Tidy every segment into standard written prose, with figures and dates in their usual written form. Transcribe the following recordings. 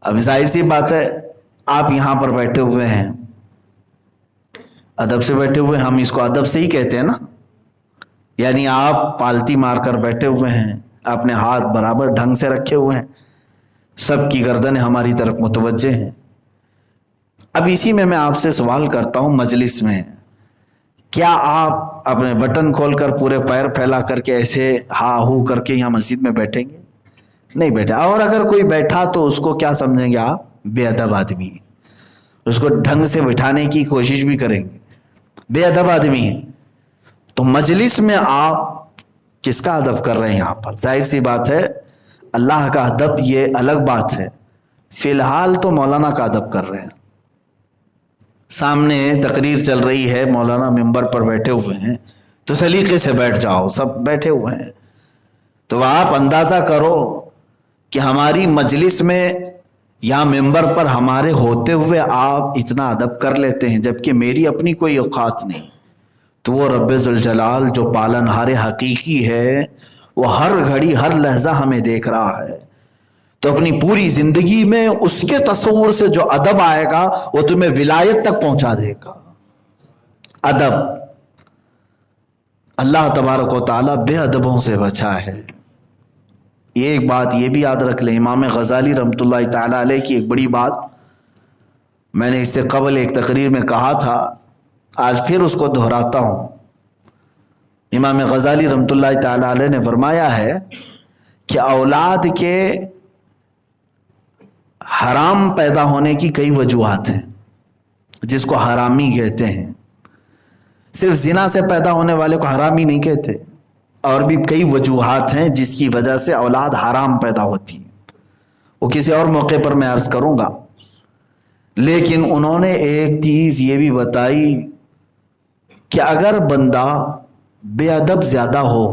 اب ظاہر سی بات ہے آپ یہاں پر بیٹھے ہوئے ہیں، ادب سے بیٹھے ہوئے، ہم اس کو ادب سے ہی کہتے ہیں نا، یعنی آپ پالتی مار کر بیٹھے ہوئے ہیں، اپنے ہاتھ برابر ڈھنگ سے رکھے ہوئے ہیں، سب کی گردنیں ہماری طرف متوجہ ہیں۔ اب اسی میں آپ سے سوال کرتا ہوں، مجلس میں کیا آپ اپنے بٹن کھول کر پورے پیر پھیلا کر کے ایسے ہا ہو کر کے یہاں مسجد میں بیٹھیں گے؟ نہیں بیٹھا۔ اور اگر کوئی بیٹھا تو اس کو کیا سمجھیں گے آپ؟ بے ادب آدمی ہے، اس کو ڈھنگ سے بٹھانے کی کوشش بھی کریں گے، بے ادب آدمی ہے۔ تو مجلس میں آپ کس کا ادب کر رہے ہیں؟ یہاں پر ظاہر سی بات ہے اللہ کا ادب یہ الگ بات ہے، فی الحال تو مولانا کا ادب کر رہے ہیں، سامنے تقریر چل رہی ہے، مولانا ممبر پر بیٹھے ہوئے ہیں، تو سلیقے سے بیٹھ جاؤ، سب بیٹھے ہوئے ہیں، تو آپ اندازہ کرو کہ ہماری مجلس میں یا ممبر پر ہمارے ہوتے ہوئے آپ اتنا ادب کر لیتے ہیں، جبکہ میری اپنی کوئی اوقات نہیں، تو وہ رب ذوالجلال جو پالنہار حقیقی ہے وہ ہر گھڑی ہر لحظہ ہمیں دیکھ رہا ہے، تو اپنی پوری زندگی میں اس کے تصور سے جو ادب آئے گا وہ تمہیں ولایت تک پہنچا دے گا۔ ادب، اللہ تبارک و تعالیٰ بے ادبوں سے بچا ہے۔ ایک بات یہ بھی یاد رکھ لیں، امام غزالی رحمۃ اللہ تعالیٰ علیہ کی ایک بڑی بات میں نے اس سے قبل ایک تقریر میں کہا تھا، آج پھر اس کو دہراتا ہوں۔ امام غزالی رحمۃ اللہ تعالیٰ علیہ نے فرمایا ہے کہ اولاد کے حرام پیدا ہونے کی کئی وجوہات ہیں، جس کو حرامی کہتے ہیں، صرف زنا سے پیدا ہونے والے کو حرامی نہیں کہتے، اور بھی کئی وجوہات ہیں جس کی وجہ سے اولاد حرام پیدا ہوتی ہے، وہ کسی اور موقع پر میں عرض کروں گا۔ لیکن انہوں نے ایک چیز یہ بھی بتائی کہ اگر بندہ بے ادب زیادہ ہو،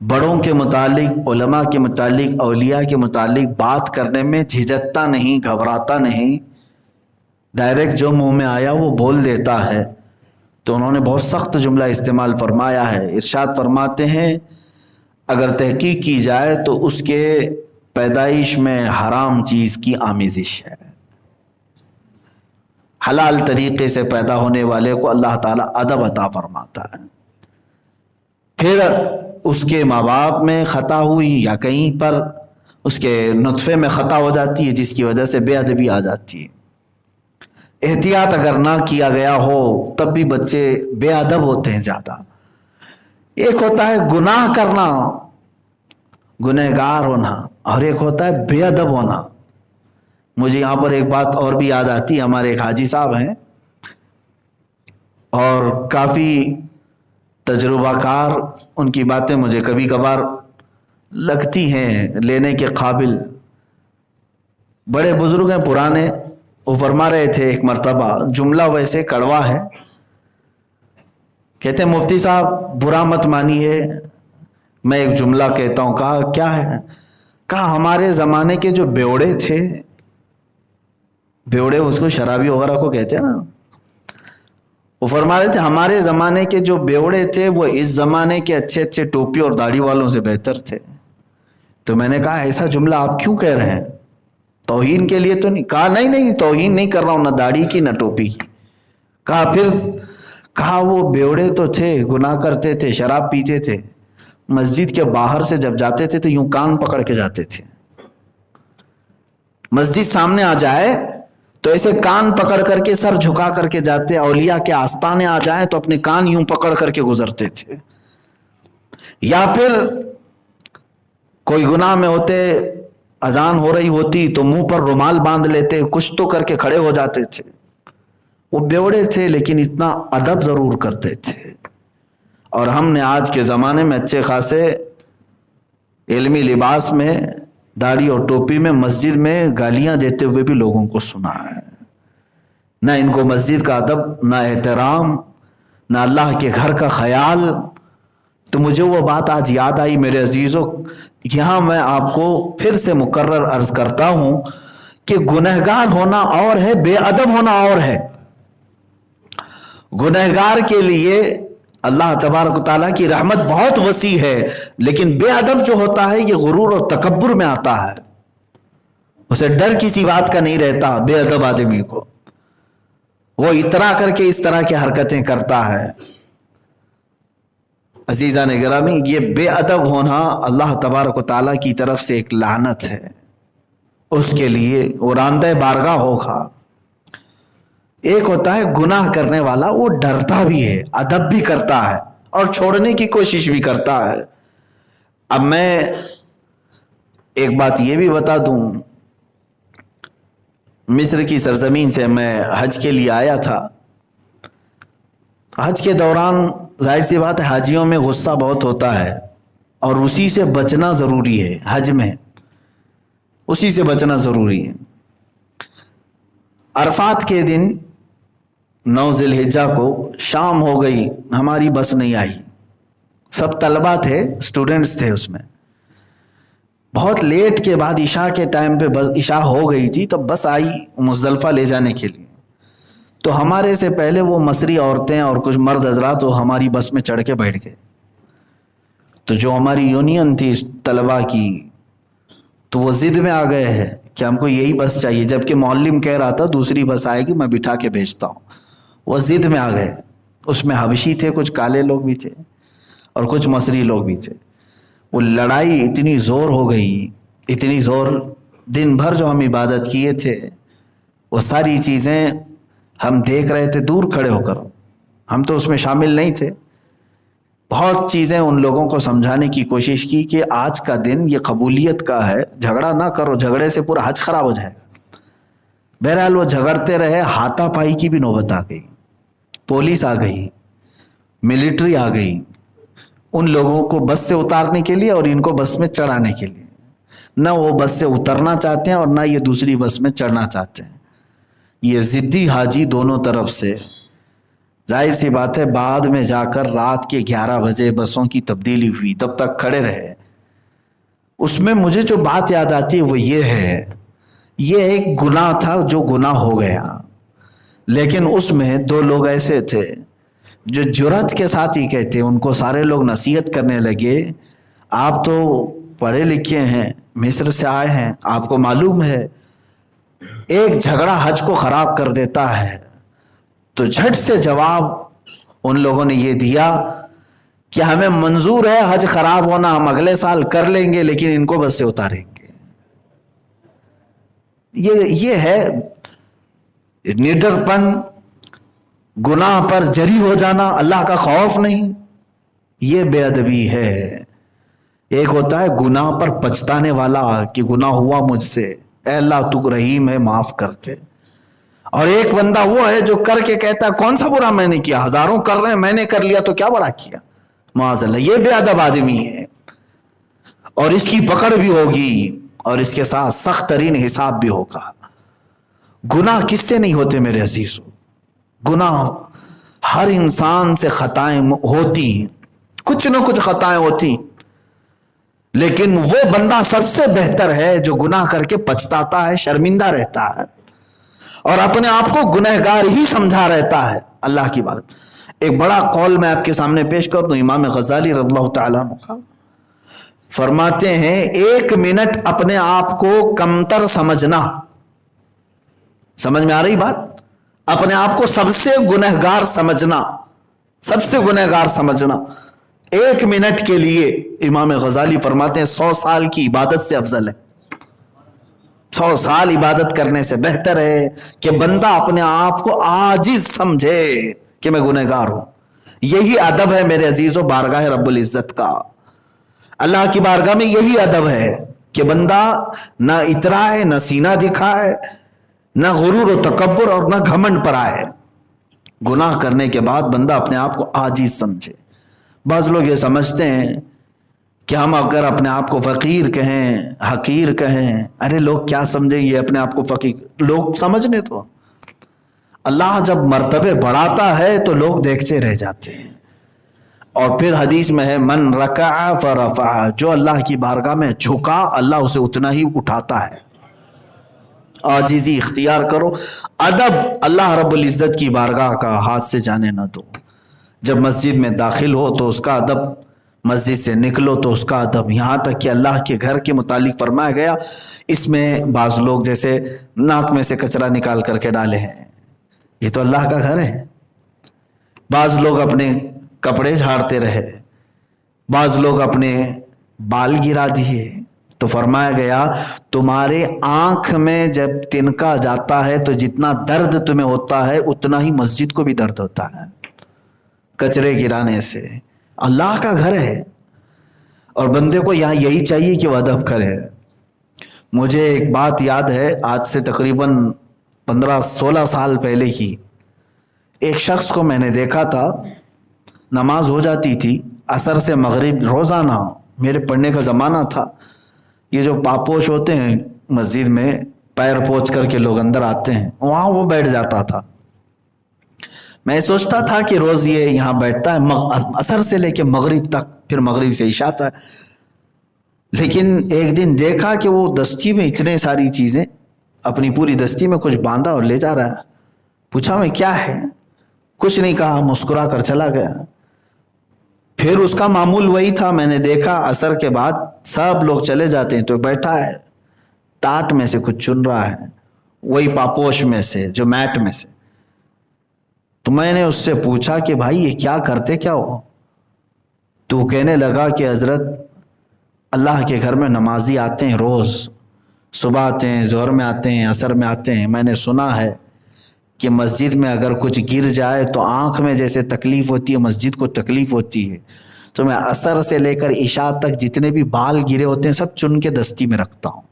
بڑوں کے متعلق، علماء کے متعلق، اولیاء کے متعلق بات کرنے میں جھجکتا نہیں، گھبراتا نہیں، ڈائریکٹ جو منہ میں آیا وہ بول دیتا ہے، تو انہوں نے بہت سخت جملہ استعمال فرمایا ہے۔ ارشاد فرماتے ہیں اگر تحقیق کی جائے تو اس کے پیدائش میں حرام چیز کی آمیزش ہے، حلال طریقے سے پیدا ہونے والے کو اللہ تعالیٰ ادب عطا فرماتا ہے۔ پھر اس کے ماں باپ میں خطا ہوئی یا کہیں پر اس کے نطفے میں خطا ہو جاتی ہے، جس کی وجہ سے بے ادبی آ جاتی ہے۔ احتیاط اگر نہ کیا گیا ہو تب بھی بچے بے ادب ہوتے ہیں زیادہ۔ ایک ہوتا ہے گناہ کرنا، گنہگار ہونا، اور ایک ہوتا ہے بے ادب ہونا۔ مجھے یہاں پر ایک بات اور بھی یاد آتی ہے، ہمارے ایک حاجی صاحب ہیں اور کافی تجربہ کار، ان کی باتیں مجھے کبھی کبھار لگتی ہیں لینے کے قابل، بڑے بزرگ ہیں پرانے، وہ فرما رہے تھے ایک مرتبہ، جملہ ویسے کڑوا ہے، کہتے ہیں مفتی صاحب برا مت مانیے، میں ایک جملہ کہتا ہوں۔ کہا کیا ہے؟ کہا ہمارے زمانے کے جو بیوڑے تھے، بیوڑے اس کو شرابی وغیرہ کو کہتے ہیں نا، وہ فرما رہے تھے ہمارے زمانے کے جو بیوڑے تھے وہ اس زمانے کے اچھے اچھے ٹوپی اور داڑھی والوں سے بہتر تھے۔ تو میں نے کہا ایسا جملہ آپ کیوں کہہ رہے ہیں؟ توہین کے لیے تو نہیں؟ کہا نہیں توہین نہیں کر رہا ہوں، نہ داڑھی کی نہ ٹوپی کی۔ کہا پھر؟ کہا وہ بیوڑے تو تھے، گناہ کرتے تھے، شراب پیتے تھے، مسجد کے باہر سے جب جاتے تھے تو یوں کان پکڑ کے جاتے تھے، مسجد سامنے آ جائے تو ایسے کان پکڑ کر کے سر جھکا کر کے جاتے، اولیاء کے آستانے آ جائیں تو اپنے کان یوں پکڑ کر کے گزرتے تھے، یا پھر کوئی گناہ میں ہوتے، اذان ہو رہی ہوتی تو منہ پر رومال باندھ لیتے، کچھ تو کر کے کھڑے ہو جاتے تھے۔ وہ بیوڑے تھے لیکن اتنا ادب ضرور کرتے تھے۔ اور ہم نے آج کے زمانے میں اچھے خاصے علمی لباس میں، داڑھی اور ٹوپی میں، مسجد میں گالیاں دیتے ہوئے بھی لوگوں کو سنا ہے۔ نہ ان کو مسجد کا ادب، نہ احترام، نہ اللہ کے گھر کا خیال۔ تو مجھے وہ بات آج یاد آئی میرے عزیزوں، یہاں میں آپ کو پھر سے مکرر عرض کرتا ہوں کہ گنہگار ہونا اور ہے، بے ادب ہونا اور ہے۔ گنہگار کے لیے اللہ تبارک و تعالیٰ کی رحمت بہت وسیع ہے، لیکن بے ادب جو ہوتا ہے یہ غرور اور تکبر میں آتا ہے، اسے ڈر کسی بات کا نہیں رہتا بے ادب آدمی کو، وہ اترا کر کے اس طرح کی حرکتیں کرتا ہے۔ عزیزان گرامی، یہ بے ادب ہونا اللہ تبارک و تعالیٰ کی طرف سے ایک لعنت ہے، اس کے لیے وہ راندہ بارگاہ ہوگا۔ ایک ہوتا ہے گناہ کرنے والا، وہ ڈرتا بھی ہے، ادب بھی کرتا ہے اور چھوڑنے کی کوشش بھی کرتا ہے۔ اب میں ایک بات یہ بھی بتا دوں، مصر کی سرزمین سے میں حج کے لیے آیا تھا۔ حج کے دوران ظاہر سی بات ہے حاجیوں میں غصہ بہت ہوتا ہے اور اسی سے بچنا ضروری ہے، حج میں اسی سے بچنا ضروری ہے۔ عرفات کے دن 9 ذی الحجہ کو شام ہو گئی، ہماری بس نہیں آئی، سب طلبہ تھے، اسٹوڈنٹس تھے اس میں۔ بہت لیٹ کے بعد عشاء کے ٹائم پہ بس عشاء ہو گئی تھی، تب بس آئی مزدلفہ لے جانے کے لیے۔ تو ہمارے سے پہلے وہ مصری عورتیں اور کچھ مرد حضرات وہ ہماری بس میں چڑھ کے بیٹھ گئے۔ تو جو ہماری یونین تھی طلبہ کی، تو وہ ضد میں آ گئے ہیں کہ ہم کو یہی بس چاہیے، جبکہ معلم کہہ رہا تھا دوسری بس آئے گی میں بٹھا کے بھیجتا ہوں۔ وہ ضد میں آ گئے۔ اس میں حبشی تھے، کچھ کالے لوگ بھی تھے اور کچھ مصری لوگ بھی تھے۔ وہ لڑائی اتنی زور ہو گئی، اتنی زور، دن بھر جو ہم عبادت کیے تھے وہ ساری چیزیں ہم دیکھ رہے تھے دور کھڑے ہو کر، ہم تو اس میں شامل نہیں تھے۔ بہت چیزیں ان لوگوں کو سمجھانے کی کوشش کی کہ آج کا دن یہ قبولیت کا ہے، جھگڑا نہ کرو، جھگڑے سے پورا حج خراب ہو جائے گا۔ بہرحال وہ جھگڑتے رہے، ہاتھا پائی کی بھی نوبت آ گئی، پولیس آ گئی، ملٹری آ گئی ان لوگوں کو بس سے اتارنے کے لیے اور ان کو بس میں چڑھانے کے لیے۔ نہ وہ بس سے اترنا چاہتے ہیں اور نہ یہ دوسری بس میں چڑھنا چاہتے ہیں۔ یہ ضدی حاجی دونوں طرف سے، ظاہر سی بات ہے بعد میں جا کر رات کے 11 بجے بسوں کی تبدیلی ہوئی، تب تک کھڑے رہے۔ اس میں مجھے جو بات یاد آتی ہے وہ یہ ہے، یہ ایک گناہ تھا جو گناہ ہو گیا، لیکن اس میں 2 لوگ ایسے تھے جو جرأت کے ساتھ ہی کہتے، ان کو سارے لوگ نصیحت کرنے لگے، آپ تو پڑھے لکھے ہیں، مصر سے آئے ہیں، آپ کو معلوم ہے ایک جھگڑا حج کو خراب کر دیتا ہے۔ تو جھٹ سے جواب ان لوگوں نے یہ دیا کہ ہمیں منظور ہے حج خراب ہونا، ہم اگلے سال کر لیں گے، لیکن ان کو بس سے اتاریں گے۔ یہ ہے نڈر پن، گناہ پر جری ہو جانا، اللہ کا خوف نہیں، یہ بے ادبی ہے۔ ایک ہوتا ہے گناہ پر پچھتانے والا کہ گناہ ہوا مجھ سے، اے اللہ تو رحیم ہے معاف کرتے، اور ایک بندہ وہ ہے جو کر کے کہتا ہے کون سا برا میں نے کیا، ہزاروں کر رہے ہیں میں نے کر لیا تو کیا بڑا کیا، معاذ اللہ۔ یہ بے ادب آدمی ہے اور اس کی پکڑ بھی ہوگی اور اس کے ساتھ سخت ترین حساب بھی ہوگا۔ گناہ کس سے نہیں ہوتے میرے عزیزو؟ گناہ ہر انسان سے خطائیں ہوتی ہیں، کچھ نہ کچھ خطائیں ہوتی، لیکن وہ بندہ سب سے بہتر ہے جو گناہ کر کے پچھتاتا ہے، شرمندہ رہتا ہے اور اپنے آپ کو گنہگار ہی سمجھا رہتا ہے اللہ کی بات۔ ایک بڑا قول میں آپ کے سامنے پیش کر دوں، امام غزالی رضی اللہ تعالیٰ عنہ کا، فرماتے ہیں 1 منٹ اپنے آپ کو کمتر سمجھنا، سمجھ میں آ رہی بات؟ اپنے آپ کو سب سے گنہگار سمجھنا، سب سے گنہگار سمجھنا 1 منٹ کے لیے، امام غزالی فرماتے ہیں 100 سال کی عبادت سے افضل ہے۔ 100 سال عبادت کرنے سے بہتر ہے کہ بندہ اپنے آپ کو عاجز سمجھے کہ میں گنہگار ہوں۔ یہی ادب ہے میرے عزیزو بارگاہ رب العزت کا، اللہ کی بارگاہ میں یہی ادب ہے کہ بندہ نہ اترائے، نہ سینہ دکھائے، نہ غرور و تکبر اور نہ گھمنڈ پر آئے۔ گناہ کرنے کے بعد بندہ اپنے آپ کو عاجز سمجھے۔ بعض لوگ یہ سمجھتے ہیں کہ ہم اگر اپنے آپ کو فقیر کہیں، حقیر کہیں، ارے لوگ کیا سمجھیں گے اپنے آپ کو فقیر، لوگ سمجھنے تو اللہ جب مرتبے بڑھاتا ہے تو لوگ دیکھتے رہ جاتے ہیں۔ اور پھر حدیث میں ہے من رکع فرفع، جو اللہ کی بارگاہ میں جھکا اللہ اسے اتنا ہی اٹھاتا ہے۔ عاجزی اختیار کرو، ادب اللہ رب العزت کی بارگاہ کا ہاتھ سے جانے نہ دو۔ جب مسجد میں داخل ہو تو اس کا ادب مسجد سے نکلو تو اس کا ادب، یہاں تک کہ اللہ کے گھر کے متعلق فرمایا گیا اس میں بعض لوگ جیسے ناک میں سے کچرا نکال کر کے ڈالے ہیں، یہ تو اللہ کا گھر ہے۔ بعض لوگ اپنے کپڑے جھاڑتے رہے، بعض لوگ اپنے بال گرا دیے، تو فرمایا گیا تمہارے آنکھ میں جب تنکا جاتا ہے تو جتنا درد تمہیں ہوتا ہے اتنا ہی مسجد کو بھی درد ہوتا ہے کچرے گرانے سے۔ اللہ کا گھر ہے اور بندے کو یہاں یہی چاہیے کہ وہ ادب کرے۔ مجھے ایک بات یاد ہے، آج سے تقریباً 15-16 سال پہلے کی، ایک شخص کو میں نے دیکھا تھا، نماز ہو جاتی تھی عصر سے مغرب، روزانہ میرے پڑھنے کا زمانہ تھا، یہ جو پاپوش ہوتے ہیں مسجد میں پیر پوچھ کر کے لوگ اندر آتے ہیں، وہاں وہ بیٹھ جاتا تھا۔ میں سوچتا تھا کہ روز یہ یہاں بیٹھتا ہے عصر سے لے کے مغرب تک، پھر مغرب سے عشاء تک، لیکن ایک دن دیکھا کہ وہ دستی میں اتنے ساری چیزیں، اپنی پوری دستی میں کچھ باندھا اور لے جا رہا ہے۔ پوچھا میں کیا ہے؟ کچھ نہیں کہا، مسکرا کر چلا گیا۔ پھر اس کا معمول وہی تھا، میں نے دیکھا عصر کے بعد سب لوگ چلے جاتے ہیں تو بیٹھا ہے، ٹاٹ میں سے کچھ چن رہا ہے، وہی پاپوش میں سے، جو میٹ میں سے۔ تو میں نے اس سے پوچھا کہ بھائی یہ کیا کرتے کیا ہو؟ تو کہنے لگا کہ حضرت اللہ کے گھر میں نمازی آتے ہیں، روز صبح آتے ہیں، ظہر میں آتے ہیں، عصر میں آتے ہیں، میں نے سنا ہے کہ مسجد میں اگر کچھ گر جائے تو آنکھ میں جیسے تکلیف ہوتی ہے مسجد کو تکلیف ہوتی ہے، تو میں عصر سے لے کر عشاء تک جتنے بھی بال گرے ہوتے ہیں سب چن کے دستی میں رکھتا ہوں،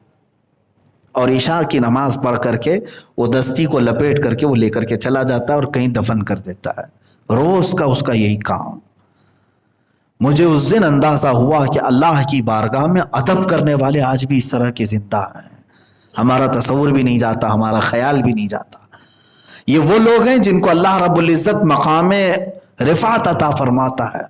اور عشاء کی نماز پڑھ کر کے وہ دستی کو لپیٹ کر کے وہ لے کر کے چلا جاتا ہے اور کہیں دفن کر دیتا ہے۔ روز کا اس کا یہی کام۔ مجھے اس دن اندازہ ہوا کہ اللہ کی بارگاہ میں ادب کرنے والے آج بھی اس طرح کے زندہ ہیں، ہمارا تصور بھی نہیں جاتا، ہمارا خیال بھی نہیں جاتا۔ یہ وہ لوگ ہیں جن کو اللہ رب العزت مقام رفعت عطا فرماتا ہے۔